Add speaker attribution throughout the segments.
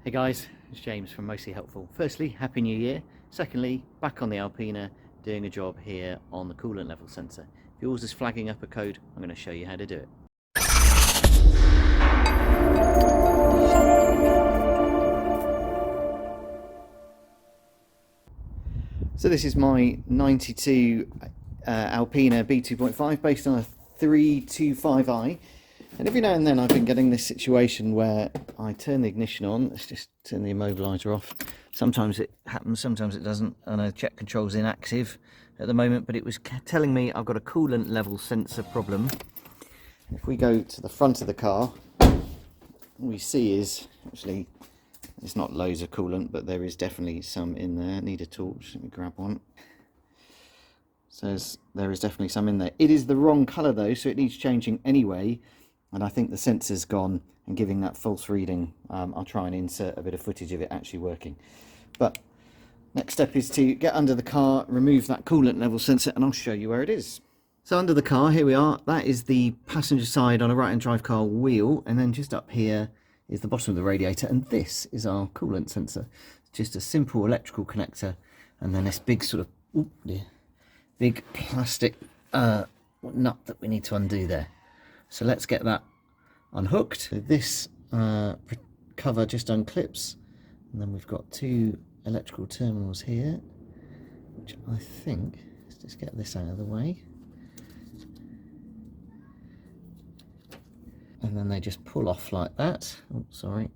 Speaker 1: Hey guys, it's James from Mostly Helpful. Firstly, Happy New Year. Secondly, back on the Alpina doing a job here on the coolant level sensor. If yours is flagging up a code, I'm going to show you how to do it. So this is my 92 Alpina B2.5 based on a 325i. And every now and then I've been getting this situation where I turn the ignition on. Let's just turn the immobiliser off. Sometimes it happens, sometimes it doesn't. And the check control's inactive at the moment, but it was telling me I've got a coolant level sensor problem. If we go to the front of the car, what we see is, actually, it's not loads of coolant, but there is definitely some in there. Need a torch, let me grab one. Says there is definitely some in there. It is the wrong colour though, so it needs changing anyway. And I think the sensor's gone and giving that false reading. I'll try and insert a bit of footage of it actually working. But next step is to get under the car, remove that coolant level sensor, and I'll show you where it is. So under the car, here we are. That is the passenger side on a right-hand drive car wheel. And then just up here is the bottom of the radiator. And this is our coolant sensor. It's just a simple electrical connector. And then this big sort of, big plastic nut that we need to undo there. So let's get that unhooked. So this cover just unclips, and then we've got two electrical terminals here, which I think, let's just get this out of the way. And then they just pull off like that. Oh, sorry.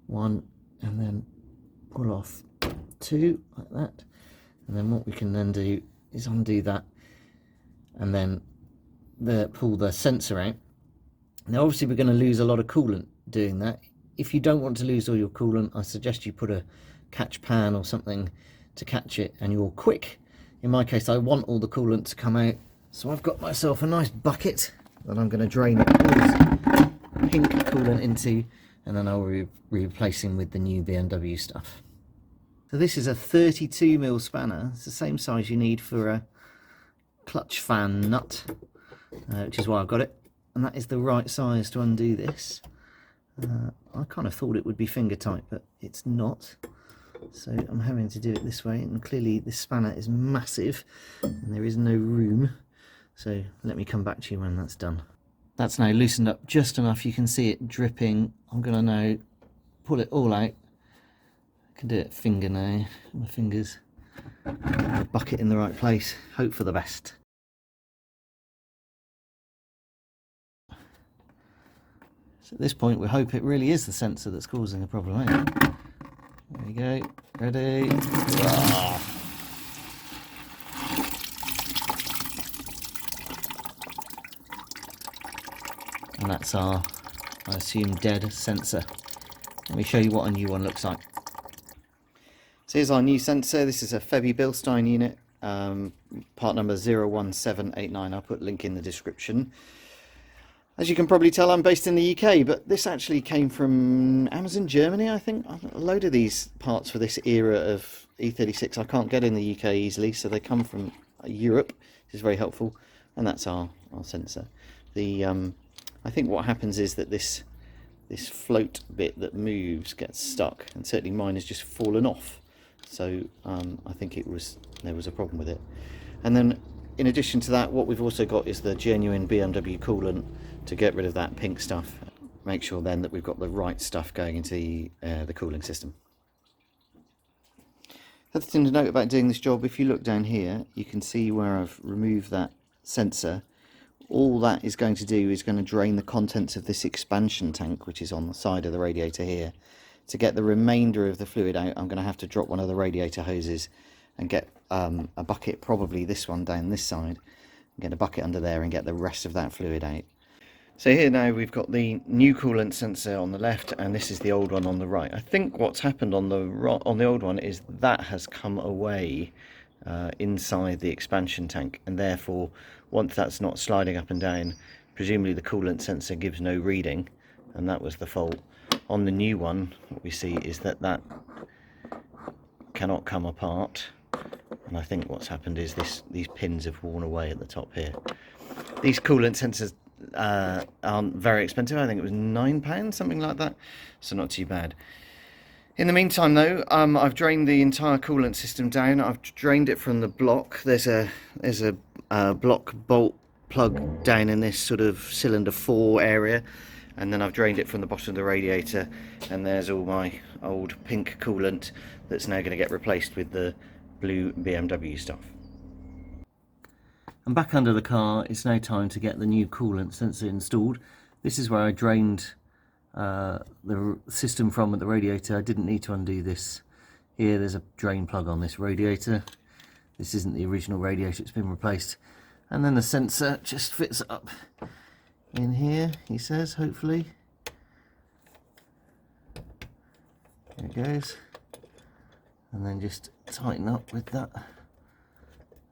Speaker 1: One, and then pull off two, like that. And then what we can then do is undo that, and then pull the sensor out. Now obviously we're going to lose a lot of coolant doing that. If you don't want to lose all your coolant, I suggest you put a catch pan or something to catch it, and you're quick. In my case, I want all the coolant to come out, so I've got myself a nice bucket that I'm going to drain all this pink coolant into, and then I'll be replacing with the new BMW stuff. So this is a 32mm spanner. It's the same size you need for a clutch fan nut, which is why I've got it, and that is the right size to undo this. I kind of thought it would be finger tight, but it's not, so I'm having to do it this way, and clearly this spanner is massive and there is no room, so let me come back to you when that's done. That's now loosened up just enough, you can see it dripping. I'm going to now pull it all out. I can do it finger now, my fingers. The bucket in the right place, hope for the best. So at this point we hope it really is the sensor that's causing the problem, eh? There we go, ready. And that's our, I assume, dead sensor. Let me show you what a new one looks like. So here's our new sensor. This is a Febby Bilstein unit, part number 01789. I'll put a link in the description. As you can probably tell, I'm based in the UK, but this actually came from Amazon Germany, I think. A load of these parts for this era of E36 I can't get in the UK easily, so they come from Europe, which is very helpful. And that's our sensor. I think what happens is that this float bit that moves gets stuck, and certainly mine has just fallen off. So I think there was a problem with it. And then in addition to that, what we've also got is the genuine BMW coolant to get rid of that pink stuff. Make sure then that we've got the right stuff going into the cooling system. The other thing to note about doing this job, if you look down here, you can see where I've removed that sensor. All that is going to do is going to drain the contents of this expansion tank, which is on the side of the radiator here. To get the remainder of the fluid out, I'm going to have to drop one of the radiator hoses and get a bucket, probably this one down this side, and get a bucket under there and get the rest of that fluid out. So here now we've got the new coolant sensor on the left, and this is the old one on the right. I think what's happened on the old one is that has come away inside the expansion tank, and therefore once that's not sliding up and down, presumably the coolant sensor gives no reading, and that was the fault. On the new one, what we see is that cannot come apart, and I think what's happened is these pins have worn away at the top here. These coolant sensors aren't very expensive. I think it was £9, something like that, so not too bad. In the meantime though, I've drained the entire coolant system down. I've drained it from the block. There's a block bolt plug down in this sort of cylinder 4 area, and then I've drained it from the bottom of the radiator, and there's all my old pink coolant that's now going to get replaced with the blue BMW stuff. And back under the car, it's now time to get the new coolant sensor installed. This is where I drained the system from at the radiator. I didn't need to undo this here. There's a drain plug on this radiator. This isn't the original radiator, it's been replaced. And then the sensor just fits up in here, he says, hopefully. There it goes. And then just tighten up with that.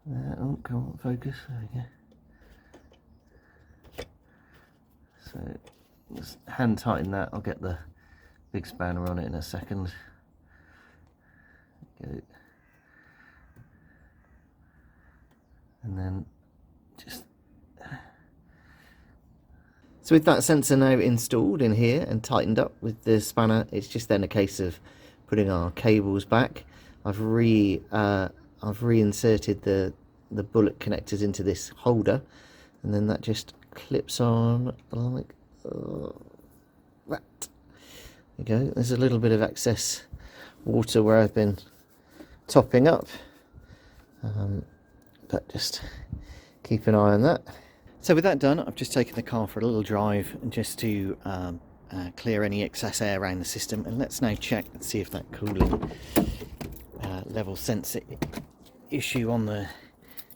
Speaker 1: There, oh, come on, focus, there we go. So just hand tighten that. I'll get the big spanner on it in a second. Go. And then just... So with that sensor now installed in here and tightened up with the spanner, it's just then a case of putting our cables back. I've reinserted the bullet connectors into this holder, and then that just clips on like that. There you go. There's a little bit of excess water where I've been topping up, but just keep an eye on that. So with that done, I've just taken the car for a little drive and just to clear any excess air around the system, and let's now check and see if that cooling level sensor issue on the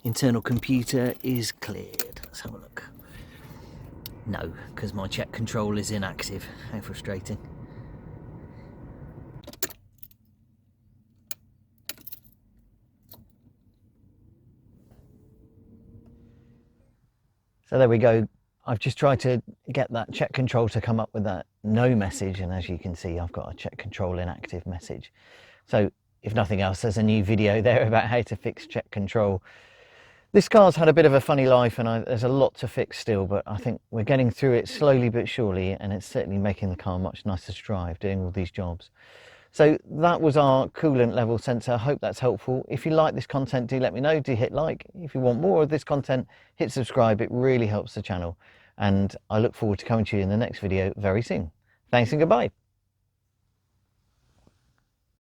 Speaker 1: internal computer is cleared. Let's have a look. No, because my check control is inactive. How frustrating. So there we go. I've just tried to get that check control to come up with that no message, and as you can see, I've got a check control inactive message. So if nothing else, there's a new video there about how to fix check control. This car's had a bit of a funny life, and there's a lot to fix still, but I think we're getting through it slowly but surely, and it's certainly making the car much nicer to drive, doing all these jobs. So that was our coolant level sensor. I hope that's helpful. If you like this content, do let me know. Do hit like. If you want more of this content, hit subscribe. It really helps the channel. And I look forward to coming to you in the next video very soon. Thanks and goodbye.